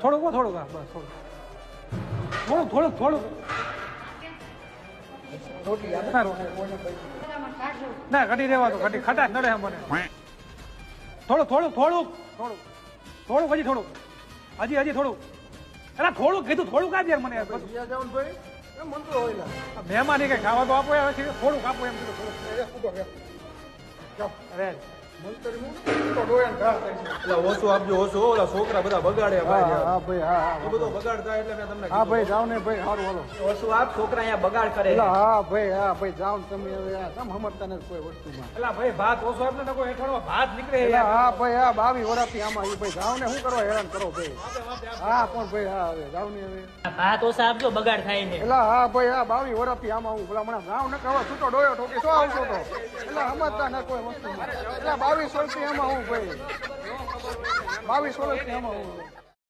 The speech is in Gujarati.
થોડુંક થોડુંક બસ થોડુંક થોડુંક થોડુંક ના ઘટી રહેવા તો ઘટી ખટાશ નડે મને થોડુંક થોડુંક થોડુંક થોડુંક થોડુંક હજી થોડુંક હજી થોડુંક અરે થોડુંક કીધું થોડુંક આપે મને મહેમાન કઈ ખાવા તો આપો થોડુંક આપો એમ કીધું અરે ઓછું આપજો ઓછું ઓલા છોકરા બધા બગાડે બધો બગાડ થાય એટલે મેં તમને હા ભાઈ જાવ ને ભાઈ સારું હાલો ઓછું આપ છોકરા અહીંયા બગાડ કરે હા ભાઈ જાવ ને તમે હવે સમ સમજતા નથી કોઈ વસ્તુમાં એટલે ભાઈ ભાત ઓછો આપને નકો હેઠળો ભાત નીકળે હા ભાઈ 22 વર્ષથી આમાં એ ભાઈ જાવ ને શું કરવા હેરાન કરો ભાઈ હા પણ ભાઈ હા હવે જાવ ને હવે ભાત ઓછા આપજો બગાડ થાય ને એટલે હા ભાઈ 22 વર્ષથી આમાં હું ભલા મને જાવ ને કહેવા છૂટો ડોયો ઠોકી શું આવશો તો એટલે સમજતા ન કોઈ વસ્તુમાં એટલે 22 વર્ષથી આમાં હું ભાઈ 22 વર્ષથી આમાં હું